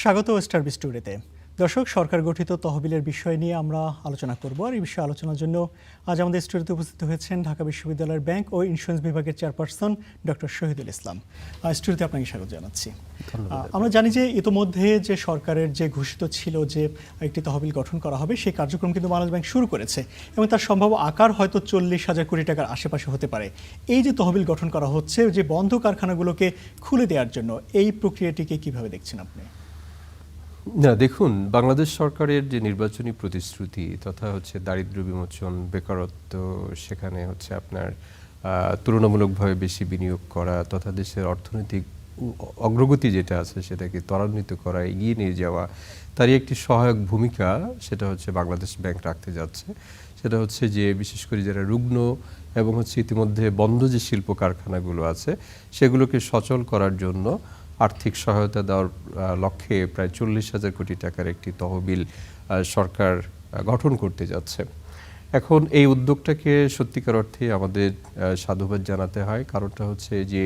স্বাগত স্টারবিজ স্টোরিতে। দর্শক, সরকার গঠিত তহবিলের বিষয় নিয়ে আমরা আলোচনা করব। আর এই বিষয়ে আলোচনার জন্য আজ আমাদের স্টুডিওতে উপস্থিত হয়েছেন ঢাকা বিশ্ববিদ্যালয়ের ব্যাংক ও ইন্স্যুরেন্স বিভাগের চেয়ারপারসন ডক্টর শহীদুল ইসলাম। স্টুডিওতে আপনাকে স্বাগত জানাচ্ছি। আমরা জানি যে ইতোমধ্যে যে সরকারের যে ঘোষিত ছিল যে একটি তহবিল গঠন করা হবে, সেই কার্যক্রম কিন্তু বাংলাদেশ ব্যাংক শুরু করেছে এবং তার সম্ভাব্য আকার হয়তো 40,000 কোটি টাকার আশেপাশে হতে পারে। এই যে তহবিল গঠন করা হচ্ছে যে বন্ধ কারখানাগুলোকে খুলে দেওয়ার জন্য, এই প্রক্রিয়াটিকে কিভাবে দেখছেন আপনি? না, দেখুন, বাংলাদেশ সরকারের যে নির্বাচনী প্রতিশ্রুতি তথা দারিদ্র্য বিমোচন, বেকারত্ব, সেখানে আপনার তুলনামূলকভাবে বেশি বিনিয়োগ করা তথা দেশের অর্থনৈতিক অগ্রগতি যেটা আছে সেটাকে ত্বরান্বিত করা, এগিয়ে নিয়ে যাওয়া, তারই একটি সহায়ক ভূমিকা সেটা বাংলাদেশ ব্যাংক রাখতে যাচ্ছে। সেটা যে বিশেষ করে যারা রুগ্ন এবং ইতিমধ্যে বন্ধ যে শিল্প কারখানাগুলো আছে সেগুলোকে সচল করার জন্য আর্থিক সহায়তা দেওয়ার লক্ষ্যে প্রায় 40,000 কোটি টাকার একটি তহবিল সরকার গঠন করতে যাচ্ছে। এখন এই উদ্যোগটাকে সত্যিকার অর্থে আমাদের সাধুবাদ জানাতে হয়। কারণটা যে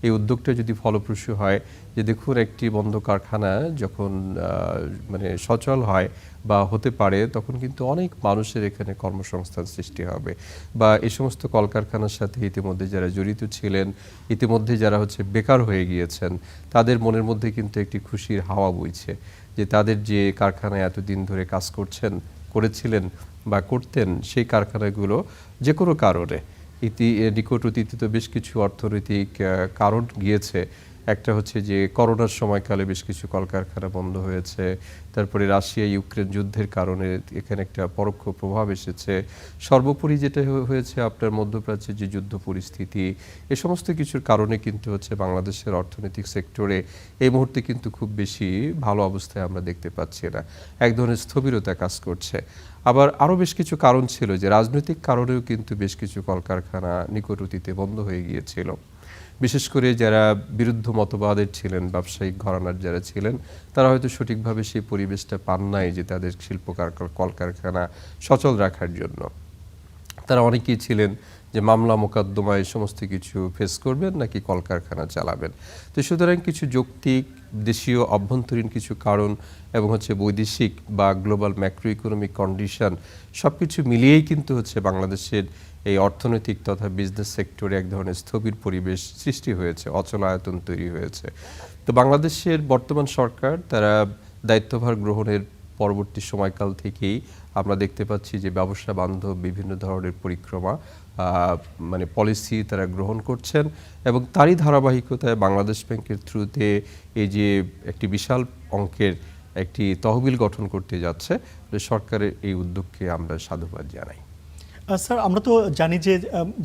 এই উদ্যোগটা যদি ফলপ্রসূ হয়, যে দেখুন একটি বন্ধ কারখানা যখন সচল হয় বা হতে পারে, তখন কিন্তু অনেক মানুষের এখানে কর্মসংস্থান সৃষ্টি হবে। বা এই সমস্ত কলকারখানার সাথে ইতিমধ্যে যারা জড়িত ছিলেন, ইতিমধ্যে যারা বেকার হয়ে গিয়েছেন, তাদের মনের মধ্যে কিন্তু একটি খুশির হাওয়া বইছে যে তাদের যে কারখানায় এতদিন ধরে কাজ করেছিলেন বা করতেন, সেই কারখানাগুলো যে কোনো কারণে নিকট অতীতে তো বেশ কিছু অর্থনৈতিক কারণ গিয়েছে। একটা যে করোনার সময়কালে বেশ কিছু কলকারখানা বন্ধ হয়েছে, তারপরে রাশিয়া ইউক্রেন যুদ্ধের কারণে এখানে একটা পরোক্ষ প্রভাব এসেছে, সর্বোপরি যেটা হয়েছে আপনার মধ্যপ্রাচ্যের যে যুদ্ধ পরিস্থিতি, এ সমস্ত কিছুর কারণে কিন্তু বাংলাদেশের অর্থনৈতিক সেক্টরে এই মুহূর্তে কিন্তু খুব বেশি ভালো অবস্থায় আমরা দেখতে পাচ্ছি না, এক ধরনের স্থবিরতা কাজ করছে। আবার আরও বেশ কিছু কারণ ছিল যে রাজনৈতিক কারণেও কিন্তু বেশ কিছু কলকারখানা নিকট অতীতে বন্ধ হয়ে গিয়েছিল। বিশেষ করে যারা বিরুদ্ধ মতবাদের ছিলেন, ব্যবসায়িক ঘরানার যারা ছিলেন, তারা হয়তো সঠিকভাবে সেই পরিবেশটা পান নাই যে তাদের শিল্প কলকারখানা সচল রাখার জন্য। তারা অনেকেই ছিলেন যে মামলা মোকদ্দমা এই সমস্ত কিছু ফেস করবেন নাকি কলকারখানা চালাবেন। তো সুতরাং কিছু যৌক্তিক দেশীয় অভ্যন্তরীণ কিছু কারণ এবং বৈদেশিক বা গ্লোবাল ম্যাক্রো ইকোনমিক কন্ডিশন সব কিছু মিলিয়েই কিন্তু বাংলাদেশের এই অর্থনৈতিক তথা বিজনেস সেক্টরে এক ধরনের স্থবির পরিবেশ সৃষ্টি হয়েছে, অচলায়তন তৈরি হয়েছে। তো বাংলাদেশের বর্তমান সরকার তারা দায়িত্বভার গ্রহণের পরবর্তী সময়কাল থেকেই আমরা দেখতে পাচ্ছি যে ব্যবসা বান্ধব বিভিন্ন ধরনের পরিক্রমা পলিসি তারা গ্রহণ করছেন এবং তারই ধারাবাহিকতায় বাংলাদেশ ব্যাংকের থ্রুতে এই যে একটি বিশাল অঙ্কের একটি তহবিল গঠন করতে যাচ্ছে, সরকারের এই উদ্যোগকে আমরা সাধুবাদ জানাই। স্যার, আমরা তো জানি যে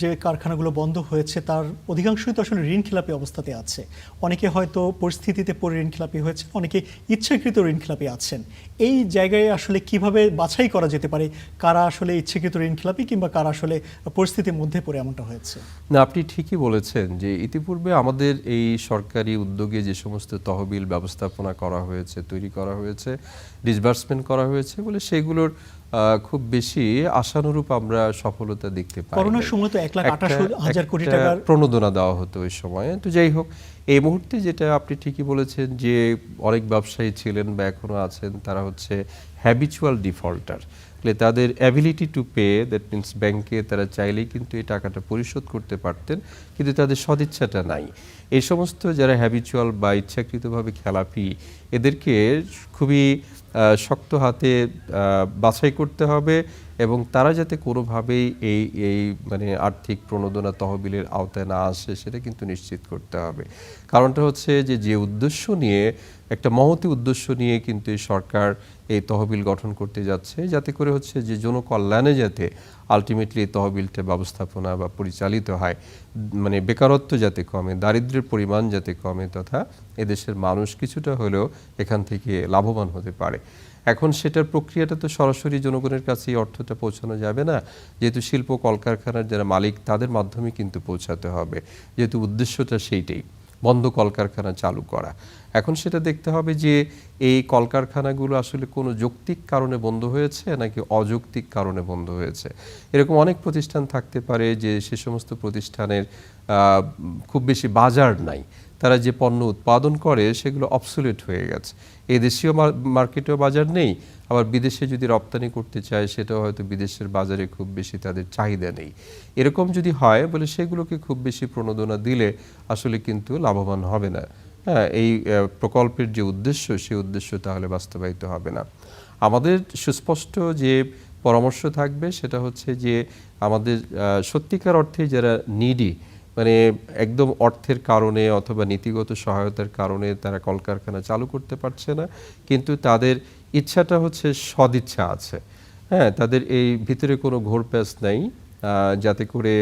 যে কারখানাগুলো বন্ধ হয়েছে তার অধিকাংশই তো আসলে ঋণখেলাপি অবস্থাতে আছে। অনেকে হয়তো পরিস্থিতিতে পড়ে ঋণখেলাপি হয়েছে, অনেকে ইচ্ছাকৃত ঋণখেলাপি আছেন। এই জায়গায় আসলে কিভাবে বাছাই করা যেতে পারে কারা আসলে ইচ্ছাকৃত ঋণখেলাপি কিংবা কারা আসলে পরিস্থিতির মধ্যে পড়ে এমনটা হয়েছে? না, আপনি ঠিকই বলেছেন যে ইতিপূর্বে আমাদের এই সরকারি উদ্যোগে যে সমস্ত তহবিল ব্যবস্থাপনা করা হয়েছে, তৈরি করা হয়েছে, ডিসবার্সমেন্ট করা হয়েছে বলে সেগুলোর খুব বেশি আশানুরূপ আমরা সফলতা দেখতে পাই। করোনার সময় তো 1,28,000 কোটি টাকার প্রণোদনা দেওয়া হতো ওই সময়ে। তো যাই হোক, এই মুহূর্তে যেটা আপনি ঠিকই বলেছেন যে অনেক ব্যবসায়ী ছিলেন বা এখনো আছেন, তারা হ্যাবিচুয়াল ডিফল্টার। তাদের ability to pay, that means ব্যাংকে তারা চাইলেই কিন্তু এই টাকাটা পরিশোধ করতে পারতেন, কিন্তু তাদের সদিচ্ছাটা নাই। এই সমস্ত যারা হ্যাবিচুয়াল বা ইচ্ছাকৃতভাবে খেলাপি, এদেরকে খুবই শক্ত হাতে বাছাই করতে হবে এবং তারা যাতে কোনোভাবেই এই আর্থিক প্রণোদনা তহবিলের আওতায় না আসে সেটা কিন্তু নিশ্চিত করতে হবে। কারণটা যে উদ্দেশ্য নিয়ে, একটা মহতী উদ্দেশ্য নিয়ে কিন্তু এই সরকার এই তহবিল গঠন করতে যাচ্ছে, যাতে করে যে জনকল্যাণে যাতে আলটিমেটলি এই তহবিলটা ব্যবস্থাপনা বা পরিচালিত হয়, বেকারত্ব যাতে কমে, দারিদ্র্যের পরিমাণ যাতে কমে, তথা এদেশের মানুষ কিছুটা হলেও এখান থেকে লাভবান হতে পারে। এখন সেটার প্রক্রিয়াটা তো সরাসরি জনগণের কাছে এই অর্থটা পৌঁছানো যাবে না, যেহেতু শিল্প কলকারখানার যারা মালিক তাদের মাধ্যমে কিন্তু পৌঁছাতে হবে, যেহেতু উদ্দেশ্যটা সেইটাই, বন্ধ কলকারখানা চালু করা। এখন সেটা দেখতে হবে যে এই কলকারখানাগুলো আসলে কোনো যৌক্তিক কারণে বন্ধ হয়েছে নাকি অযৌক্তিক কারণে বন্ধ হয়েছে। এরকম অনেক প্রতিষ্ঠান থাকতে পারে যে সে সমস্ত প্রতিষ্ঠানের খুব বেশি বাজার নাই, তারা যে পণ্য উৎপাদন করে সেগুলো অবসোলিউট হয়ে গেছে। এই দেশীয় মার্কেটেও বাজার নেই, আবার বিদেশে যদি রপ্তানি করতে চায় সেটাও হয়তো বিদেশের বাজারে খুব বেশি তাদের চাহিদা নেই। এরকম যদি হয় বলে সেগুলোকে খুব বেশি প্রণোদনা দিলে আসলে কিন্তু লাভবান হবে না। হ্যাঁ, এই প্রকল্পের যে উদ্দেশ্য সেই উদ্দেশ্য তাহলে বাস্তবায়িত হবে না। আমাদের সুস্পষ্ট যে পরামর্শ থাকবে সেটা হচ্ছে যে আমাদের সত্যিকার অর্থে যারা নিডি, মানে একদম অর্থের কারণে অথবা নীতিগত সহায়তার কারণে তারা কলকারখানা চালু করতে পারছে না, কিন্তু তাদের ইচ্ছাটা হচ্ছে সদিচ্ছা আছে। হ্যাঁ, তাদের এই ভিতরে কোনো ঘোর প্যাচ নাই, যাতে করে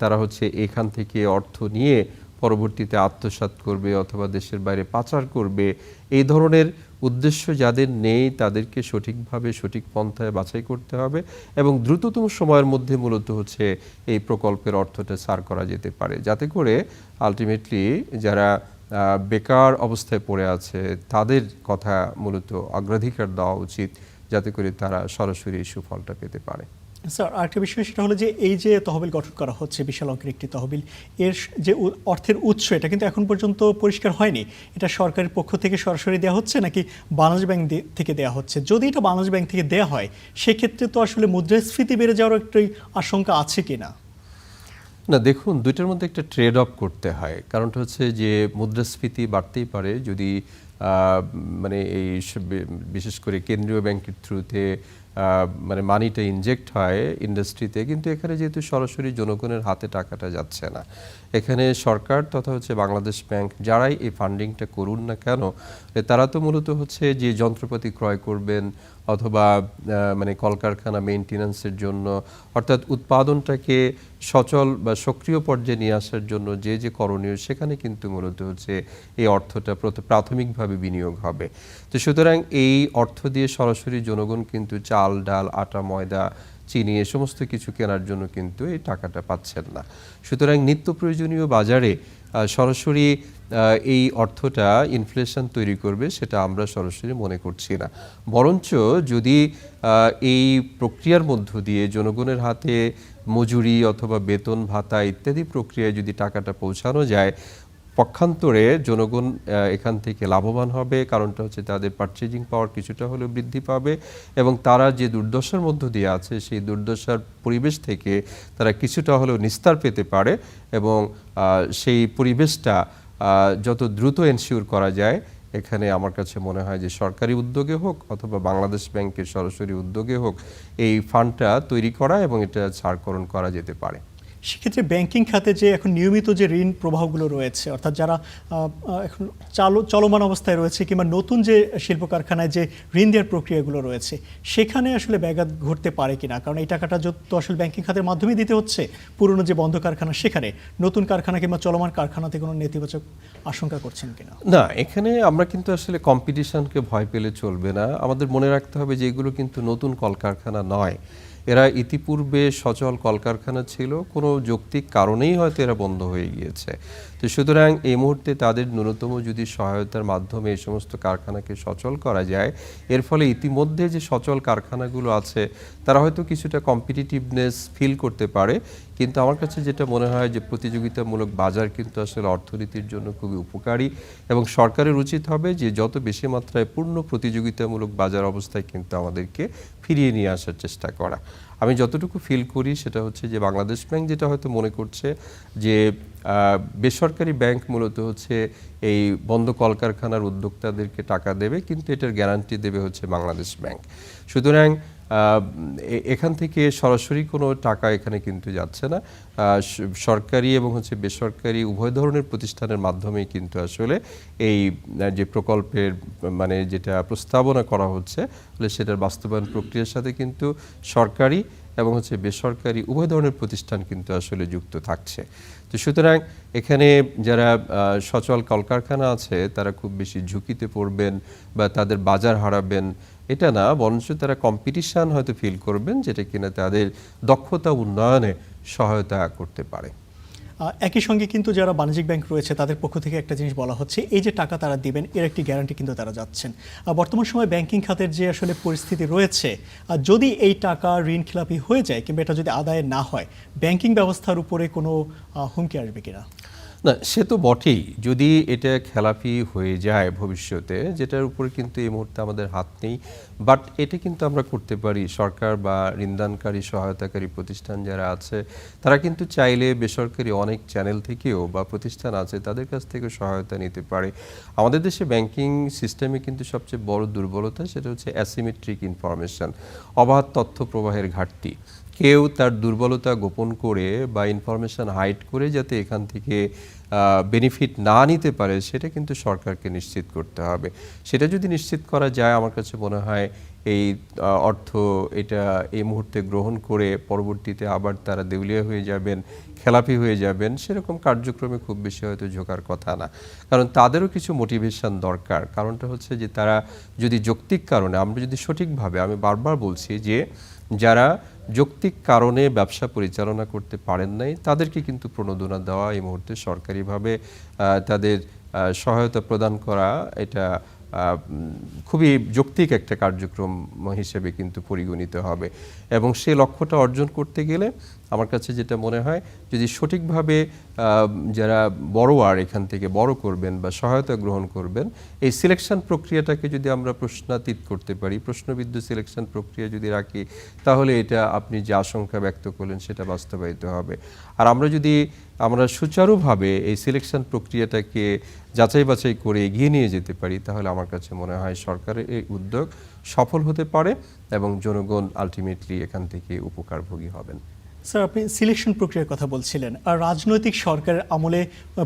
তারা হচ্ছে এখান থেকে অর্থ নিয়ে পরবর্তীতে আত্মসাৎ করবে অথবা দেশের বাইরে পাচার করবে। এই ধরনের উদ্দেশ্য যাদের নেই তাদেরকে সঠিকভাবে সঠিক পন্থায় বাছাই করতে হবে এবং দ্রুততম সময়ের মধ্যে মূলত হচ্ছে এই প্রকল্পের অর্থটা ছাড় করা যেতে পারে, যাতে করে আলটিমেটলি যারা বেকার অবস্থায় পড়ে আছে তাদের কথা মূলত অগ্রাধিকার দেওয়া উচিত, যাতে করে তারা সরাসরি সুফলটা পেতে পারে। স্যার, আরেকটা বিষয় সেটা হলো যে এই যে তহবিল গঠন করা হচ্ছে, বিশাল অঙ্কের একটি তহবিল, এর যে অর্থের উৎস এটা কিন্তু এখন পর্যন্ত পরিষ্কার হয়নি। এটা সরকারের পক্ষ থেকে সরাসরি দেওয়া হচ্ছে নাকি বাংলাদেশ ব্যাংক থেকে দেওয়া হচ্ছে? যদি এটা বাংলাদেশ ব্যাংক থেকে দেওয়া হয় সেক্ষেত্রে তো আসলে মুদ্রাস্ফীতি বেড়ে যাওয়ার একটি আশঙ্কা আছে কিনা? না, দেখুন, দুইটার মধ্যে একটা ট্রেড অফ করতে হয়। কারণটা হচ্ছে যে মুদ্রাস্ফীতি বাড়তেই পারে যদি মানে এই বিশেষ করে কেন্দ্রীয় ব্যাংকের থ্রুতে মানে মানিটা ইনজেক্ট হয় ইন্ডাস্ট্রিতে, কিন্তু এখানে যেহেতু সরাসরি জনগণের হাতে টাকাটা যাচ্ছে না, এখানে সরকার তথা হচ্ছে বাংলাদেশ ব্যাংক যারাই এই ফান্ডিংটা করুন না কেন, তারা তো মূলত হচ্ছে যে যন্ত্রপাতি ক্রয় করবেন অথবা মানে কলকারখানা মেইনটেন্যান্সের জন্য, অর্থাৎ উৎপাদনটাকে সচল বা সক্রিয় পর্যায়ে নিয়ে আসার জন্য যে যে করণীয়, সেখানে কিন্তু মূলত হচ্ছে এই অর্থটা প্রাথমিকভাবে বিনিয়োগ হবে। তো সুতরাং এই অর্থ দিয়ে সরাসরি জনগণ কিন্তু চাল, ডাল, আটা, ময়দা, চিনি এ সমস্ত কিছু কেনার জন্য কিন্তু এই টাকাটা পাচ্ছেন না। সুতরাং নিত্য প্রয়োজনীয় বাজারে সরাসরি এই অর্থটা ইনফ্লেশন তৈরি করবে সেটা আমরা সরাসরি মনে করছি না। বরঞ্চ যদি এই প্রক্রিয়ার মধ্য দিয়ে জনগণের হাতে মজুরি অথবা বেতন ভাতা ইত্যাদি প্রক্রিয়ায় যদি টাকাটা পৌঁছানো যায়, পক্ষান্তরে জনগণ এখান থেকে লাভবান হবে। কারণটা হচ্ছে তাদের পারচেজিং পাওয়ার কিছুটা হলেও বৃদ্ধি পাবে এবং তারা যে দুর্দশার মধ্য দিয়ে আছে সেই দুর্দশার পরিবেশ থেকে তারা কিছুটা হলেও নিস্তার পেতে পারে এবং সেই পরিবেশটা যত দ্রুত এনশিওর করা যায়, এখানে আমার কাছে মনে হয় যে সরকারি উদ্যোগে হোক অথবা বাংলাদেশ ব্যাংকের সরাসরি উদ্যোগে হোক এই ফান্ডটা তৈরি করা এবং এটা ছাড়করণ করা যেতে পারে। সেক্ষেত্রে ব্যাংকিং খাতে যে এখন নিয়মিত যে ঋণ প্রবাহগুলো রয়েছে, অর্থাৎ যারা এখন চলমান অবস্থায় রয়েছে কিংবা নতুন যে শিল্প কারখানায় যে ঋণ দেওয়ার প্রক্রিয়াগুলো রয়েছে, সেখানে আসলে ব্যাঘাত ঘটতে পারে কিনা? কারণ এই টাকাটা তো আসলে ব্যাংকিং খাতের মাধ্যমেই দিতে হচ্ছে, পুরনো যে বন্ধ কারখানা সেখানে নতুন কারখানা কিংবা চলমান কারখানাতে কোনো নেতিবাচক আশঙ্কা করছেন কিনা? না, এখানে আমরা কিন্তু আসলে কম্পিটিশনকে ভয় পেলে চলবে না। আমাদের মনে রাখতে হবে যে এগুলো কিন্তু নতুন কলকারখানা নয়, এরা ইতিপূর্বে সচল কলকারখানা ছিল, কোনো যৌক্তিক কারণেই হয়তো এরা বন্ধ হয়ে গিয়েছে। তো সুতরাং এই মুহূর্তে তাদের ন্যূনতম যদি সহায়তার মাধ্যমে এই সমস্ত কারখানাকে সচল করা যায়, এর ফলে ইতিমধ্যে যে সচল কারখানাগুলো আছে তারা হয়তো কিছুটা কম্পিটিটিভনেস ফিল করতে পারে। কিন্তু আমার কাছে যেটা মনে হয় যে প্রতিযোগিতামূলক বাজার কিন্তু আসলে অর্থনীতির জন্য খুবই উপকারী এবং সরকারের উচিত হবে যে যত বেশি মাত্রায় পূর্ণ প্রতিযোগিতামূলক বাজার অবস্থায় কিন্তু আমাদেরকে ফিরিয়ে নিয়ে আসার চেষ্টা করা। আমি যতটুকু ফিল করি সেটা হচ্ছে যে বাংলাদেশ ব্যাংক যেটা হয়তো মনে করছে যে বেসরকারি ব্যাংক মূলত হচ্ছে এই বন্ধ কলকারখানার উদ্যোক্তাদেরকে টাকা দেবে, কিন্তু এটার গ্যারান্টি দেবে হচ্ছে বাংলাদেশ ব্যাংক। সুতরাং এখান থেকে সরাসরি কোনো টাকা এখানে কিন্তু যাচ্ছে না, সরকারি এবং হচ্ছে বেসরকারি উভয় ধরনের প্রতিষ্ঠানের মাধ্যমেই কিন্তু আসলে এই যে প্রকল্পের মানে যেটা প্রস্তাবনা করা হচ্ছে সেটার বাস্তবায়ন প্রক্রিয়ার সাথে কিন্তু সরকারি এবং হচ্ছে বেসরকারি উভয় ধরনের প্রতিষ্ঠান কিন্তু আসলে যুক্ত থাকছে। তো সুতরাং এখানে যারা সচল কলকারখানা আছে তারা খুব বেশি ঝুঁকিতে পড়বেন বা তাদের বাজার হারাবেন এটা না, বরঞ্চ তারা কম্পিটিশন হয়তো ফিল করবেন, যেটা কিনা তাদের দক্ষতা উন্নয়নে সহায়তা করতে পারে। একই সঙ্গে কিন্তু যারা বাণিজ্যিক ব্যাংক রয়েছে তাদের পক্ষ থেকে একটা জিনিস বলা হচ্ছে, এই যে টাকা তারা দিবেন এর একটি গ্যারান্টি কিন্তু তারা যাচ্ছেন। বর্তমান সময়ে ব্যাংকিং খাতের যে আসলে পরিস্থিতি রয়েছে, যদি এই টাকা ঋণ খেলাপি হয়ে যায় কিংবা এটা যদি আদায় না হয়, ব্যাংকিং ব্যবস্থার উপরে কোনো হুমকি আসবে কিনা? না, সে তো বটেই। যদি এটা খেলাপি হয়ে যায় ভবিষ্যতে, যেটার উপরে কিন্তু এই মুহূর্তে আমাদের হাত নেই, বাট এটা কিন্তু আমরা করতে পারি। সরকার বা ঋণদানকারী সহায়তাকারী প্রতিষ্ঠান যারা আছে, তারা কিন্তু চাইলে বেসরকারি অনেক চ্যানেল থেকেও বা প্রতিষ্ঠান আছে তাদের কাছ থেকে সহায়তা নিতে পারে। আমাদের দেশে ব্যাংকিং সিস্টেমে কিন্তু সবচেয়ে বড় দুর্বলতা সেটা হচ্ছে অ্যাসিমেট্রিক ইনফরমেশন, অবাধ তথ্য প্রবাহের ঘাটতি। কেউ তার দুর্বলতা গোপন করে বা ইনফরমেশন হাইড করে যাতে এখান থেকে বেনিফিট না নিতে পারে, সেটা কিন্তু সরকারকে নিশ্চিত করতে হবে। সেটা যদি নিশ্চিত করা যায়, আমার কাছে মনে হয় এই অর্থ এটা এই মুহূর্তে গ্রহণ করে পরবর্তীতে আবার তারা দেউলিয়া হয়ে যাবেন, খেলাপি হয়ে যাবেন, সেরকম কার্যক্রমে খুব বেশি হয়তো ঝোঁকার কথা না। কারণ তাদেরও কিছু মোটিভেশন দরকার। কারণটা হচ্ছে যে তারা যদি যৌক্তিক কারণে, আমরা যদি সঠিকভাবে, আমি বারবার বলছি যে যারা যৌক্তিক কারণে ব্যবসা পরিচালনা করতে পারেন নাই, তাদেরকে কিন্তু প্রণোদনা দেওয়া এই মুহূর্তে সরকারিভাবে তাদের সহায়তা প্রদান করা, এটা খুবই যৌক্তিক একটা কার্যক্রম হিসেবে কিন্তু পরিগণিত হবে। এবং সে লক্ষ্যটা অর্জন করতে গেলে আমার কাছে যেটা মনে হয়, যদি সঠিকভাবে যারা বড়োয়ার এখান থেকে বড় করবেন বা সহায়তা গ্রহণ করবেন, এই সিলেকশন প্রক্রিয়াটাকে যদি আমরা প্রশ্নাতীত করতে পারি, প্রশ্নবিদ্ধ সিলেকশন প্রক্রিয়া যদি রাখি, তাহলে এটা আপনি যে আশঙ্কা ব্যক্ত করলেন সেটা বাস্তবায়িত হবে। আর আমরা সুচারুভাবে এই সিলেকশন প্রক্রিয়াটাকে যাচাই বাছাই করে এগিয়ে নিয়ে যেতে পারি, তাহলে আমার কাছে মনে হয় সরকারের এই উদ্যোগ সফল হতে পারে এবং জনগণ আলটিমেটলি এখান থেকে উপকারভোগী হবেন। স্যার, আপনি সিলেকশন প্রক্রিয়ার কথা বলছিলেন, আর রাজনৈতিক সরকারের আমলে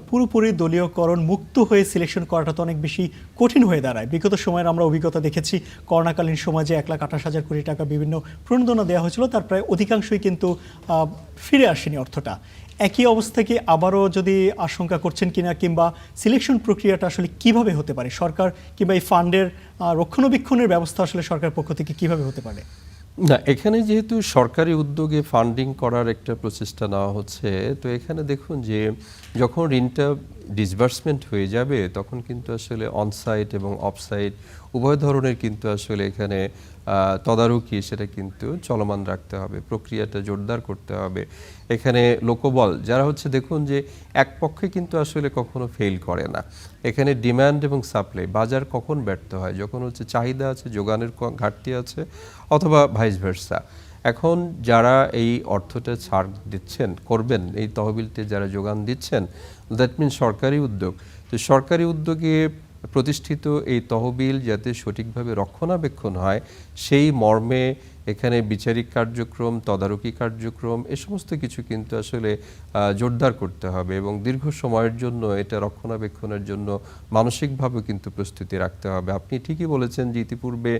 পুরোপুরি দলীয়করণ মুক্ত হয়ে সিলেকশন করাটা তো অনেক বেশি কঠিন হয়ে দাঁড়ায়। বিগত সময়ের আমরা অভিজ্ঞতা দেখেছি, করোনাকালীন সময় যে 1,28,000 কোটি টাকা বিভিন্ন প্রণোদনা দেওয়া হয়েছিল, তার প্রায় অধিকাংশই কিন্তু ফিরে আসেনি অর্থটা। একই অবস্থা কি আবারও যদি আশঙ্কা করছেন কিনা, কিংবা সিলেকশন প্রক্রিয়াটা আসলে কিভাবে হতে পারে, সরকার কিংবা এই ফান্ডের রক্ষণাবেক্ষণের ব্যবস্থা আসলে সরকার পক্ষ থেকে কিভাবে হতে পারে? না, এখানে যেহেতু সরকারি উদ্যোগে ফান্ডিং করার একটা প্রচেষ্টা নেওয়া হচ্ছে, তো এখানে দেখুন যে যখন ঋণটা ডিসবার্সমেন্ট হয়ে যাবে, তখন কিন্তু আসলে অনসাইট এবং অফসাইট উভয় ধরনের কিন্তু আসলে এখানে তদারকি সেটা কিন্তু চলমান রাখতে হবে, প্রক্রিয়াটা জোরদার করতে হবে। এখানে লোকবল যারা হচ্ছে, দেখুন যে এক পক্ষে কিন্তু আসলে কখনো ফেল করে না। এখানে ডিমান্ড এবং সাপ্লাই, বাজার কখন ব্যর্থ হয়, যখন হচ্ছে চাহিদা আছে, যোগানের ঘাটতি আছে, অথবা ভাইস ভার্সা। এখন যারা এই অর্থটা ছাড় দিচ্ছেন, করবেন, এই তহবিলতে যারা যোগান দিচ্ছেন, দ্যাট মিন সরকারি উদ্যোগ। তো সরকারি উদ্যোগে প্রতিষ্ঠিত এই তহবিল যাতে সঠিকভাবে রক্ষণাবেক্ষণ হয়, সেই মর্মে এখানে বিচারিক কার্যক্রম, তদারকি কার্যক্রম, এ সমস্ত কিছু কিন্তু আসলে জোরদার করতে হবে এবং দীর্ঘ সময়ের জন্য এটা রক্ষণাবেক্ষণের জন্য মানসিকভাবে কিন্তু প্রস্তুতি রাখতে হবে। আপনি ঠিকই বলেছেন যে ইতিপূর্বে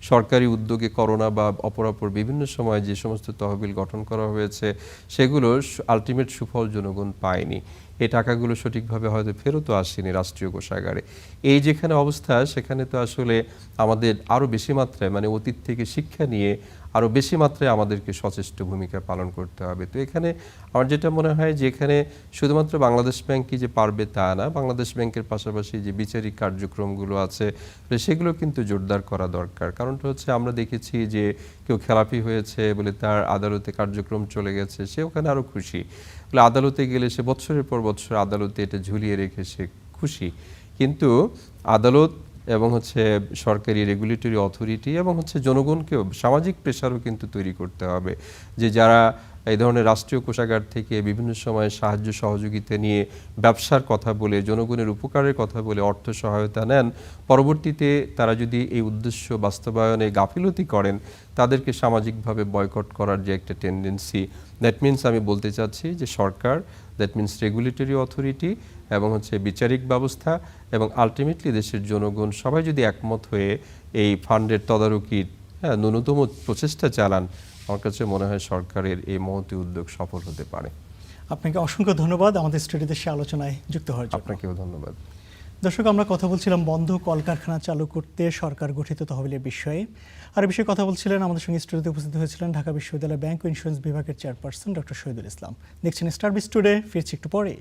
সরকারি উদ্যোগে করোনা বা অপরাপর বিভিন্ন সময় যে সমস্ত তহবিল গঠন করা হয়েছে, সেগুলো আলটিমেট সুফল জনগণ পায়নি। এই টাকাগুলো সঠিকভাবে হয়তো ফেরতও আসেনি রাষ্ট্রীয় কোষাগারে। এই যেখানে অবস্থা, সেখানে তো আসলে আমাদের আরও বেশি মাত্রায়, মানে অতীত থেকে শিক্ষা নিয়ে আরও বেশি মাত্রায় আমাদেরকে সচেষ্ট ভূমিকা পালন করতে হবে। তো এখানে আমার যেটা মনে হয় যে এখানে শুধুমাত্র বাংলাদেশ ব্যাংকই যে পারবে তা না, বাংলাদেশ ব্যাংকের পাশাপাশি যে বিচারিক কার্যক্রমগুলো আছে সেগুলো কিন্তু জোরদার করা দরকার। কারণটা হচ্ছে, আমরা দেখেছি যে কেউ খেলাপি হয়েছে বলে তার আদালতে কার্যক্রম চলে গেছে, সে ওখানে আরও খুশি। বলে আদালতে গেলে সে বছরের পর বছর আদালতে এটা ঝুলিয়ে রেখে সে খুশি। কিন্তু আদালত এবং হচ্ছে সরকারি রেগুলেটরি অথরিটি এবং হচ্ছে জনগণকেও সামাজিক প্রেশারও কিন্তু তৈরি করতে হবে, যে যারা এই ধরনের রাষ্ট্রীয় কোষাগার থেকে বিভিন্ন সময় সাহায্য সহযোগিতা নিয়ে ব্যবসার কথা বলে, জনগণের উপকারের কথা বলে অর্থ সহায়তা নেন, পরবর্তীতে তারা যদি এই উদ্দেশ্য বাস্তবায়নে গাফিলতি করেন, তাদেরকে সামাজিকভাবে বয়কট করার যে একটা টেন্ডেন্সি, দ্যাট মিনস আমি বলতে চাচ্ছি যে সরকার, দ্যাট মিনস রেগুলেটরি অথরিটি এবং হচ্ছে বিচারিক ব্যবস্থা এবং আলটিমেটলি দেশের জনগণ সবাই যদি একমত হয়ে এই ফান্ডের তদারকির ন্যূনতম প্রচেষ্টা চালান, আমার কাছে মনে হয় সরকারের এই মহতী উদ্যোগ সফল হতে পারে। আপনাকে অসংখ্য ধন্যবাদ আমাদের স্টুডিওতে সে আলোচনায় যুক্ত হওয়ার জন্য। আপনাকেও ধন্যবাদ। দর্শক, আমরা কথা বলছিলাম বন্ধ কলকারখানা চালু করতে সরকার গঠিত তহবিলের বিষয়ে। আর এই বিষয়ে কথা বলছিলেন, আমাদের সঙ্গে স্টুডিওতে উপস্থিত হয়েছিলেন ঢাকা বিশ্ববিদ্যালয় ব্যাংক ও ইন্স্যুরেন্স বিভাগের চেয়ারপারসন ডক্টর শহীদুল ইসলাম। দেখছেন স্টার বিজ টুডে, ফিরছি একটু পরে।